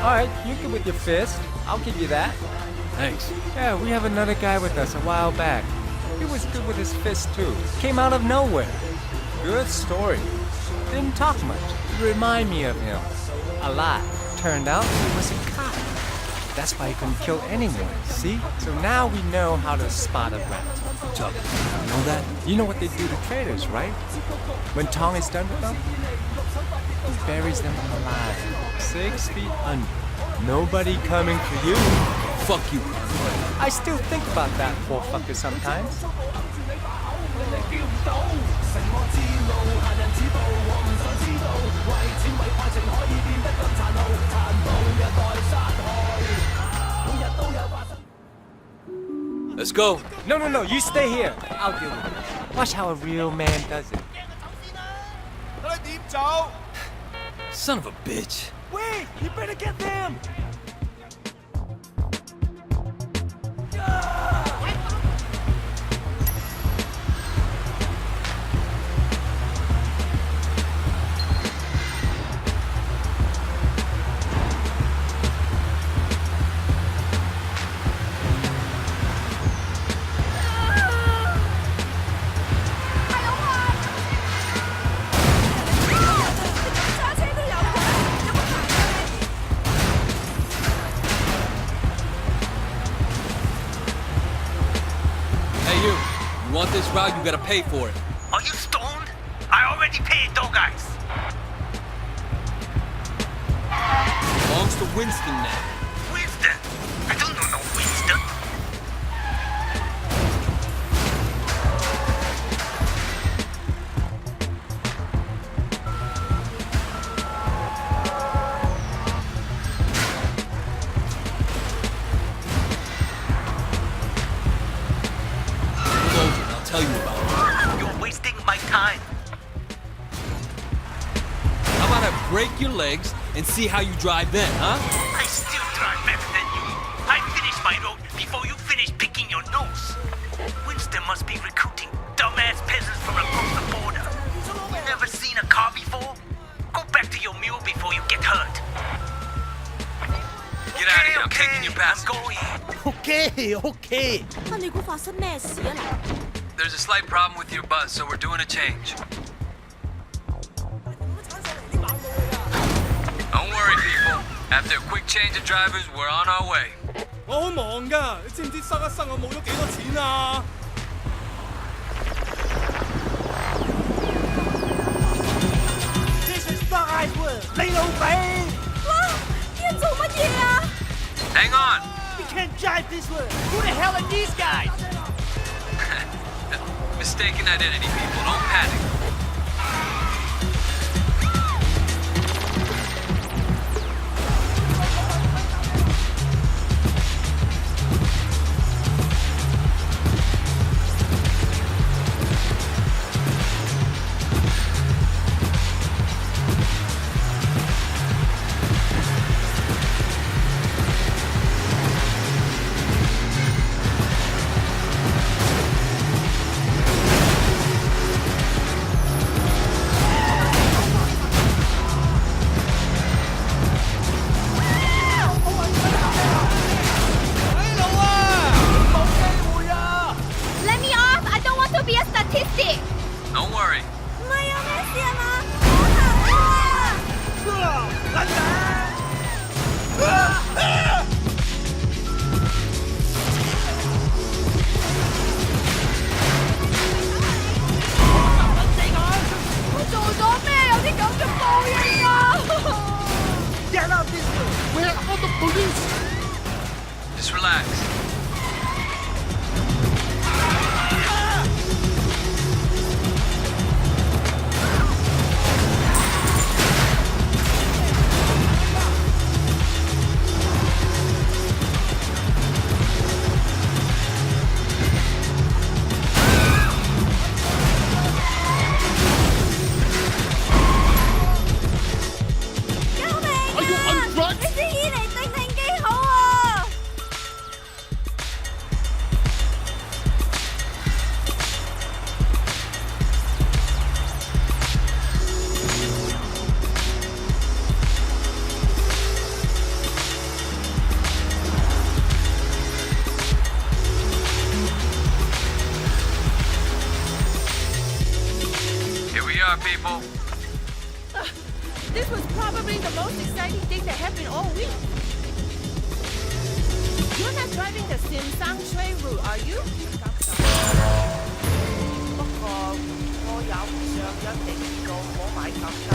Alright, you good with your fist. I'll give you that. Thanks. Yeah, we have another guy with us a while back. He was good with his fist too. Came out of nowhere. Good story. Didn't talk much. Remind me of him. A lot. Turned out he was a cop. That's why he couldn't kill anyone, see? So now we know how to spot a rat. Chuck, you know that? You know what they do to traitors, right? When Tong is done with them, he buries them alive. 6 feet under. Nobody coming for you. Fuck you. I still think about that poor fucker sometimes. Let's go. No, you stay here. I'll deal with it. Watch how a real man does it. Son of a bitch. Wait, you better get them. You want this route, you gotta pay for it. Are you stoned? I already paid, though, guys. Belongs to Winston now. Winston? I don't know no Winston. Tell you about it. You're wasting my time. How about I break your legs and see how you drive then, huh? I still drive better than you. I finished my road before you finished picking your nose. Winston must be recruiting dumbass peasants from across the border. You never seen a car before? Go back to your mule before you get hurt. Get out of here, I'm taking your passengers. I'm going. Okay. 你估發生咩事啊？嗱， There's a slight problem with your bus, so we're doing a change. Don't worry, people. After a quick change of drivers, we're on our way. 我好忙㗎，你知唔知塞一塞我冇咗幾多錢啊？ This is Starwood, 你老味。哇！啲人做乜嘢啊？ Hang on. We can't drive this way. Who the hell are these guys? Mistaken identity, people. Don't panic. Let me off! I don't want to be a statistic. Don't worry. 唔係啊，咩事啊嘛？好痕啊！ 我做咗咩？有啲咁嘅報應啊！ Get out this way. Where are the police? Just relax. This was probably the most exciting thing that happened all week. You're not driving the Simsang train route, are you? 不過我有上咗地個可買咁急。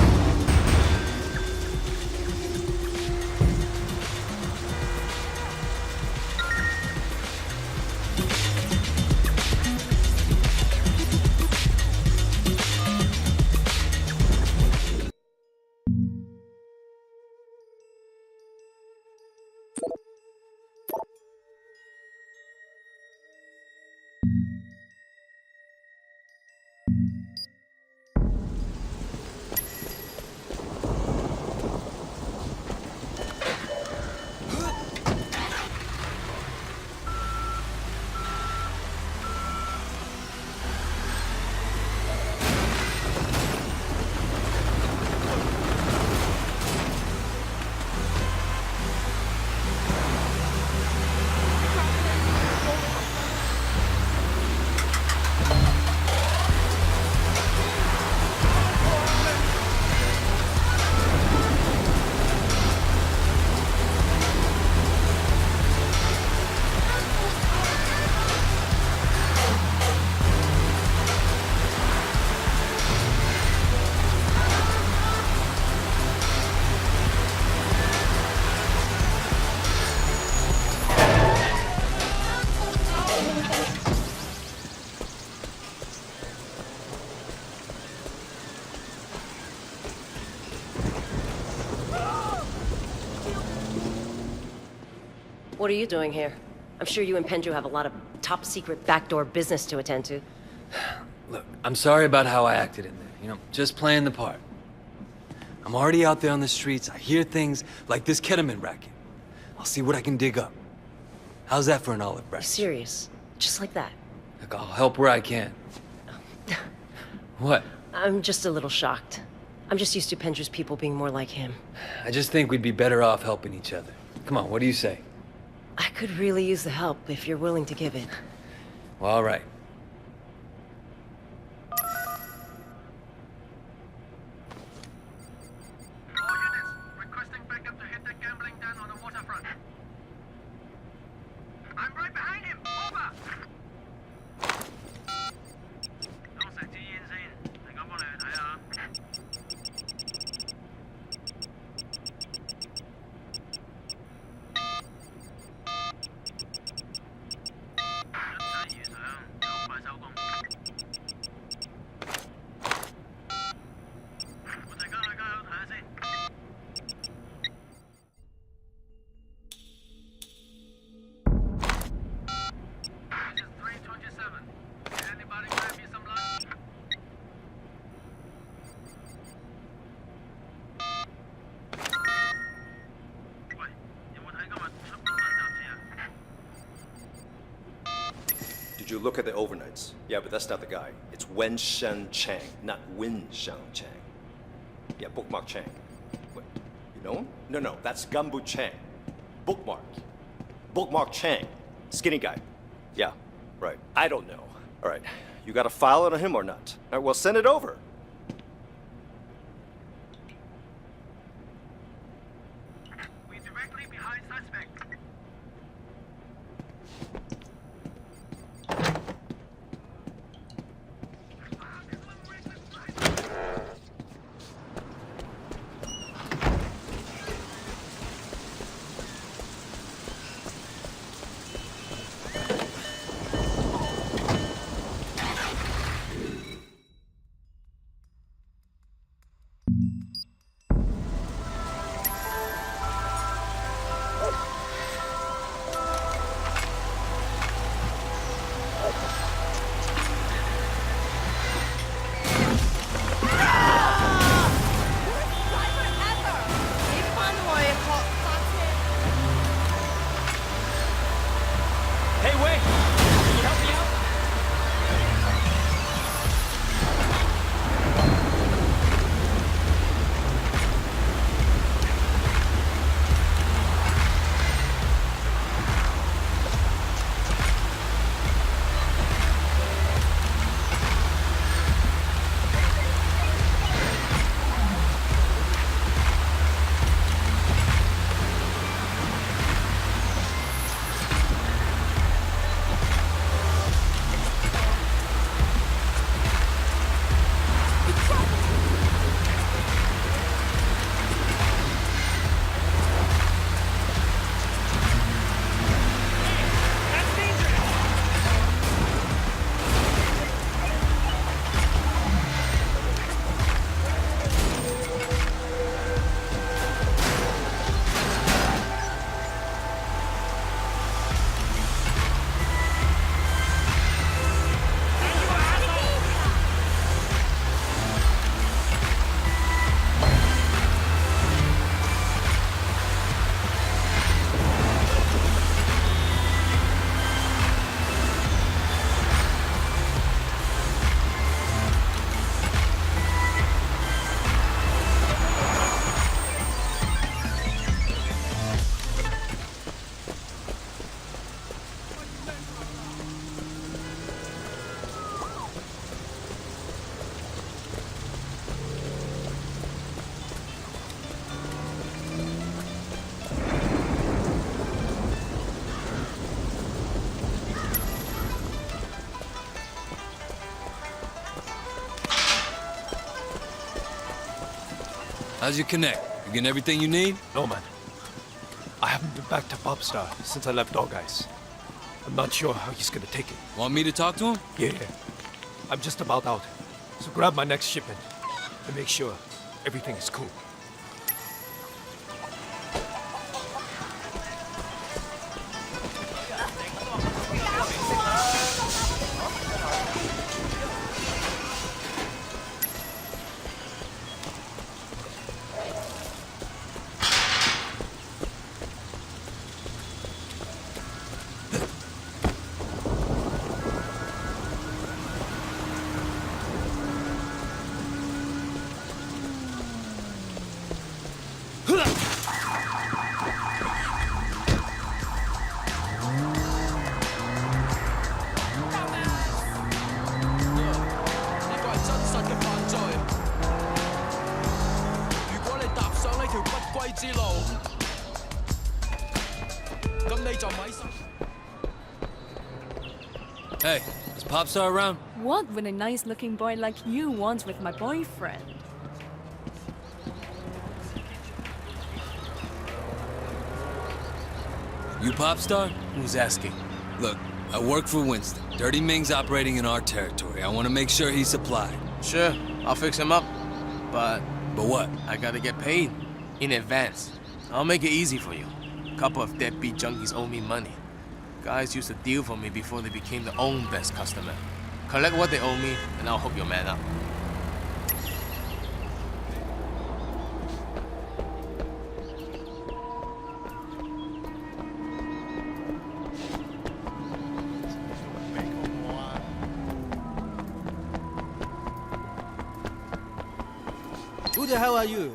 What are you doing here? I'm sure you and Pendrew have a lot of top-secret backdoor business to attend to. Look, I'm sorry about how I acted in there. You know, just playing the part. I'm already out there on the streets. I hear things like this ketamine racket. I'll see what I can dig up. How's that for an olive branch? Serious. Just like that. Look, I'll help where I can. What? I'm just a little shocked. I'm just used to Pendrew's people being more like him. I just think we'd be better off helping each other. Come on, what do you say? I could really use the help if you're willing to give it. Well, all right. All units, requesting backup to hit that gambling den on the waterfront. I'm right behind him! Over! 當食支煙先，陣間幫你去睇下。唔使預想，好快收工。我陣間去街口睇下先。This is 327. Did anybody grab me some lunch? Wait, 有冇睇今日出版新雜誌啊？ Did you look at the overnights? Yeah, but that's not the guy. It's Wen Shen Chang, not Win Shang Chang. Yeah, Bookmark Chang. What? You know him? No, that's Gumbu Chang. Bookmark. Bookmark Chang. Skinny guy. Yeah, right. I don't know. All right, you got a file on him or not? All right, well, send it over. We're directly behind suspect. How's your connect? You getting everything you need? No, man. I haven't been back to Popstar since I left Dog Eyes. I'm not sure how he's gonna take it. Want me to talk to him? Yeah. I'm just about out. So grab my next shipment and make sure everything is cool. Hey, is Popstar around? What would a nice-looking boy like you want with my boyfriend? You Popstar? Who's asking? Look, I work for Winston. Dirty Ming's operating in our territory. I want to make sure he's supplied. Sure, I'll fix him up. But what? I gotta get paid in advance. I'll make it easy for you. A couple of deadbeat junkies owe me money. Guys used to deal for me before they became their own best customer. Collect what they owe me, and I'll hook your man up. Who the hell are you?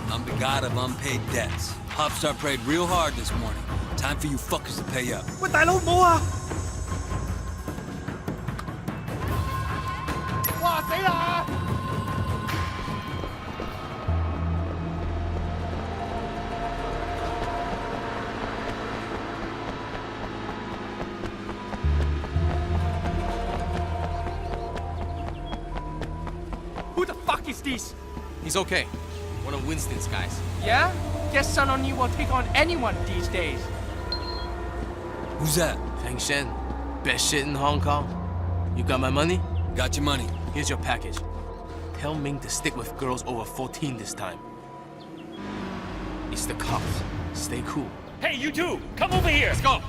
I'm the god of unpaid debts. Popstar prayed real hard this morning. Time for you fuckers to pay up. 喂，大佬冇啊！哇死啦！ Who the fuck is this? He's okay. One of Winston's guys. Yeah? Guess son on you will take on anyone these days. Who's that? Feng Shen. Best shit in Hong Kong. You got my money? Got your money. Here's your package. Tell Ming to stick with girls over 14 this time. It's the cops. Stay cool. Hey, you two! Come over here! Let's go!